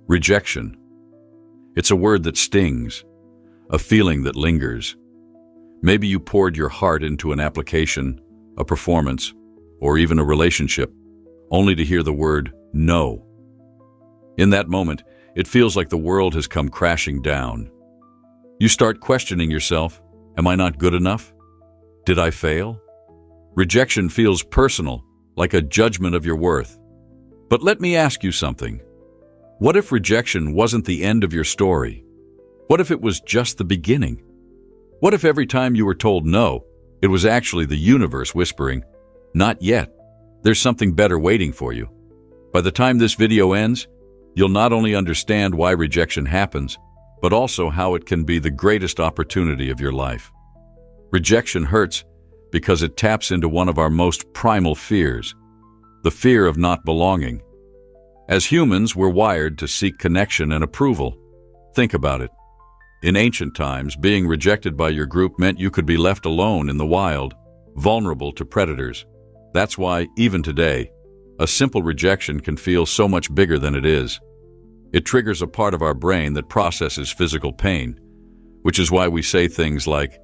Rejection. It's a word that stings, a feeling that lingers. Maybe you poured your heart into an application, a performance, or even a relationship, only to hear the word no. In that moment, it feels like the world has come crashing down. You start questioning yourself. Am I not good enough? Did I fail? Rejection feels personal, like a judgment of your worth. But let me ask you something. What if rejection wasn't the end of your story? What if it was just the beginning? What if every time you were told no, it was actually the universe whispering, "Not yet. There's something better waiting for you." By the time this video ends, you'll not only understand why rejection happens, but also how it can be the greatest opportunity of your life. Rejection hurts because it taps into one of our most primal fears, the fear of not belonging. As humans, we're wired to seek connection and approval. Think about it. In ancient times, being rejected by your group meant you could be left alone in the wild, vulnerable to predators. That's why, even today, a simple rejection can feel so much bigger than it is. It triggers a part of our brain that processes physical pain, which is why we say things like,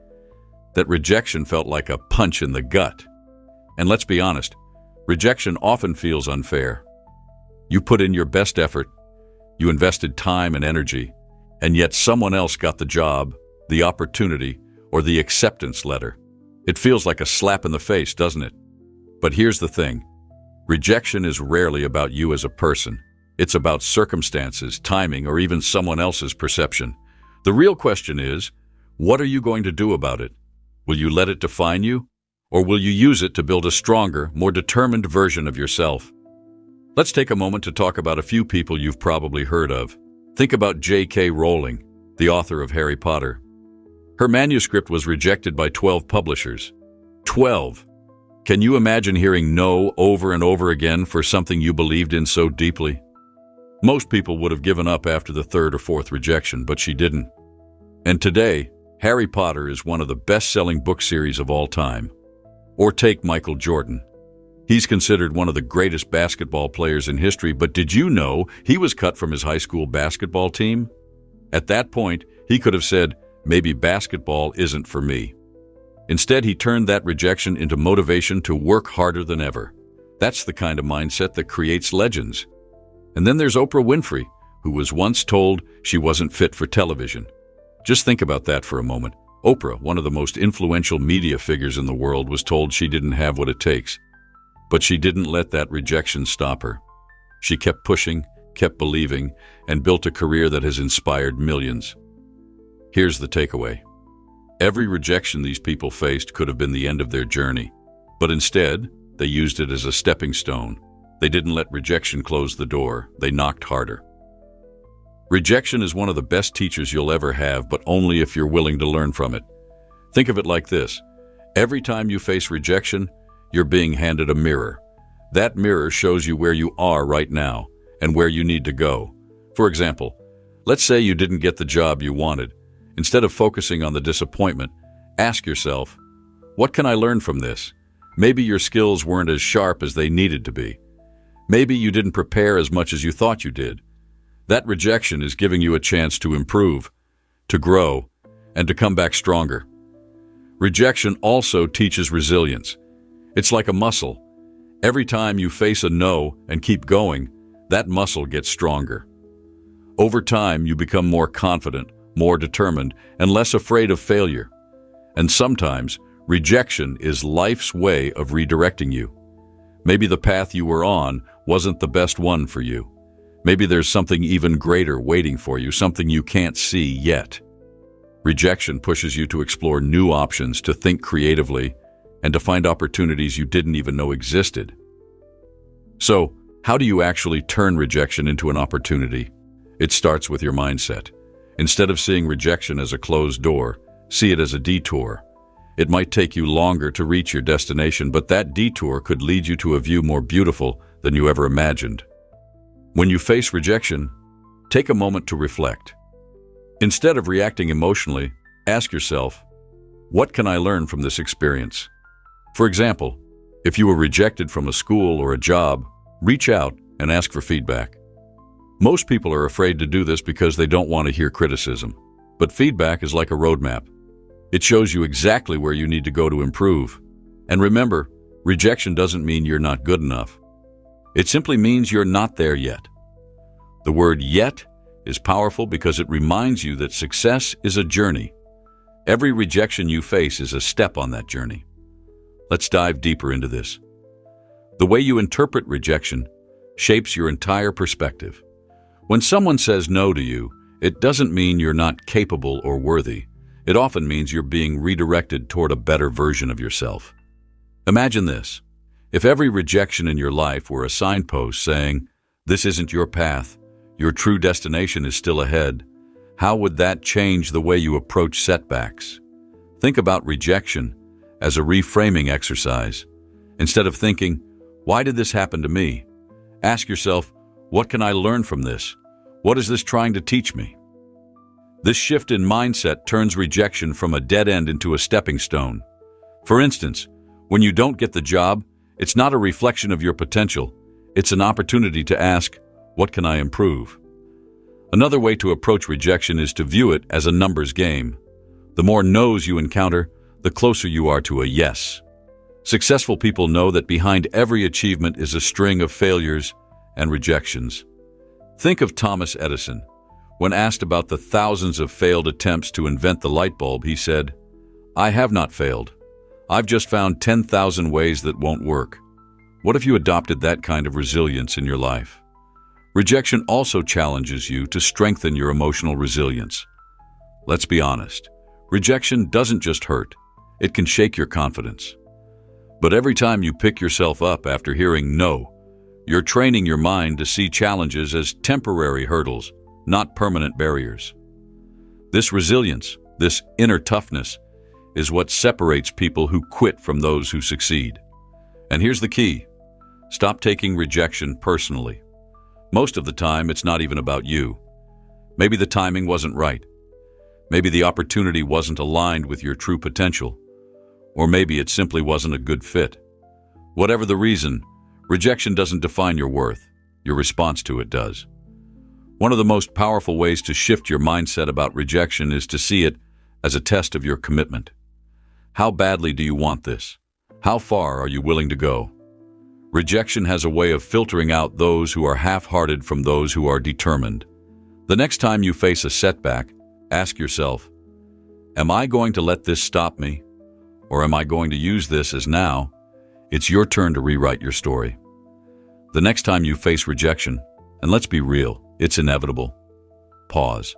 that rejection felt like a punch in the gut. And let's be honest, rejection often feels unfair. You put in your best effort, you invested time and energy, and yet someone else got the job, the opportunity, or the acceptance letter. It feels like a slap in the face, doesn't it? But here's the thing. Rejection is rarely about you as a person. It's about circumstances, timing, or even someone else's perception. The real question is, what are you going to do about it? Will you let it define you? Or will you use it to build a stronger, more determined version of yourself? Let's take a moment to talk about a few people you've probably heard of. Think about J.K. Rowling, the author of Harry Potter. Her manuscript was rejected by 12 publishers. 12! Can you imagine hearing no over and over again for something you believed in so deeply? Most people would have given up after the third or fourth rejection, but she didn't. And today, Harry Potter is one of the best-selling book series of all time. Or take Michael Jordan. He's considered one of the greatest basketball players in history, but did you know he was cut from his high school basketball team? At that point, he could have said, maybe basketball isn't for me. Instead, he turned that rejection into motivation to work harder than ever. That's the kind of mindset that creates legends. And then there's Oprah Winfrey, who was once told she wasn't fit for television. Just think about that for a moment. Oprah, one of the most influential media figures in the world, was told she didn't have what it takes. But she didn't let that rejection stop her. She kept pushing, kept believing, and built a career that has inspired millions. Here's the takeaway. Every rejection these people faced could have been the end of their journey. But instead, they used it as a stepping stone. They didn't let rejection close the door. They knocked harder. Rejection is one of the best teachers you'll ever have, but only if you're willing to learn from it. Think of it like this. Every time you face rejection, you're being handed a mirror. That mirror shows you where you are right now and where you need to go. For example, let's say you didn't get the job you wanted. Instead of focusing on the disappointment, ask yourself, what can I learn from this? Maybe your skills weren't as sharp as they needed to be. Maybe you didn't prepare as much as you thought you did. That rejection is giving you a chance to improve, to grow, and to come back stronger. Rejection also teaches resilience. It's like a muscle. Every time you face a no and keep going, that muscle gets stronger. Over time, you become more confident, more determined, and less afraid of failure. And sometimes, rejection is life's way of redirecting you. Maybe the path you were on wasn't the best one for you. Maybe there's something even greater waiting for you, something you can't see yet. Rejection pushes you to explore new options, to think creatively, and to find opportunities you didn't even know existed. So, how do you actually turn rejection into an opportunity? It starts with your mindset. Instead of seeing rejection as a closed door, see it as a detour. It might take you longer to reach your destination, but that detour could lead you to a view more beautiful than you ever imagined. When you face rejection, take a moment to reflect. Instead of reacting emotionally, ask yourself, what can I learn from this experience? For example, if you were rejected from a school or a job, reach out and ask for feedback. Most people are afraid to do this because they don't want to hear criticism. But feedback is like a roadmap. It shows you exactly where you need to go to improve. And remember, rejection doesn't mean you're not good enough. It simply means you're not there yet. The word yet is powerful because it reminds you that success is a journey. Every rejection you face is a step on that journey. Let's dive deeper into this. The way you interpret rejection shapes your entire perspective. When someone says no to you, it doesn't mean you're not capable or worthy. It often means you're being redirected toward a better version of yourself. Imagine this. If every rejection in your life were a signpost saying, "This isn't your path, your true destination is still ahead," how would that change the way you approach setbacks? Think about rejection as a reframing exercise. Instead of thinking, "Why did this happen to me?" ask yourself, "What can I learn from this? What is this trying to teach me?" This shift in mindset turns rejection from a dead end into a stepping stone. For instance, when you don't get the job, it's not a reflection of your potential. It's an opportunity to ask, "What can I improve?" Another way to approach rejection is to view it as a numbers game. The more no's you encounter, the closer you are to a yes. Successful people know that behind every achievement is a string of failures and rejections. Think of Thomas Edison. When asked about the thousands of failed attempts to invent the light bulb, he said, "I have not failed. I've just found 10,000 ways that won't work." What if you adopted that kind of resilience in your life? Rejection also challenges you to strengthen your emotional resilience. Let's be honest. Rejection doesn't just hurt. It can shake your confidence. But every time you pick yourself up after hearing no, you're training your mind to see challenges as temporary hurdles, not permanent barriers. This resilience, this inner toughness, is what separates people who quit from those who succeed. And here's the key. Stop taking rejection personally. Most of the time, it's not even about you. Maybe the timing wasn't right. Maybe the opportunity wasn't aligned with your true potential. Or maybe it simply wasn't a good fit. Whatever the reason, rejection doesn't define your worth. Your response to it does. One of the most powerful ways to shift your mindset about rejection is to see it as a test of your commitment. How badly do you want this? How far are you willing to go? Rejection has a way of filtering out those who are half-hearted from those who are determined. The next time you face a setback, ask yourself, "Am I going to let this stop me? Or am I going to use this as now?" It's your turn to rewrite your story. The next time you face rejection, and let's be real, it's inevitable. Pause.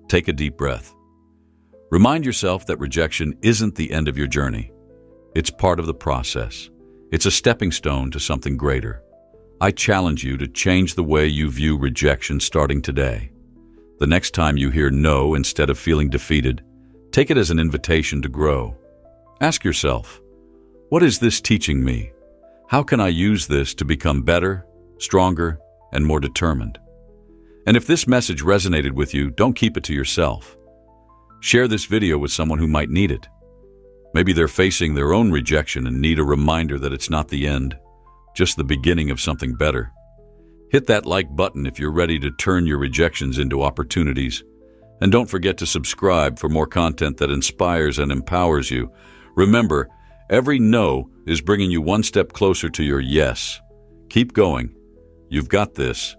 Take a deep breath. Remind yourself that rejection isn't the end of your journey. It's part of the process. It's a stepping stone to something greater. I challenge you to change the way you view rejection starting today. The next time you hear no instead of feeling defeated, take it as an invitation to grow. Ask yourself, what is this teaching me? How can I use this to become better, stronger, and more determined? And if this message resonated with you, don't keep it to yourself. Share this video with someone who might need it. Maybe they're facing their own rejection and need a reminder that it's not the end, just the beginning of something better. Hit that like button if you're ready to turn your rejections into opportunities. And don't forget to subscribe for more content that inspires and empowers you. Remember, every no is bringing you one step closer to your yes. Keep going. You've got this.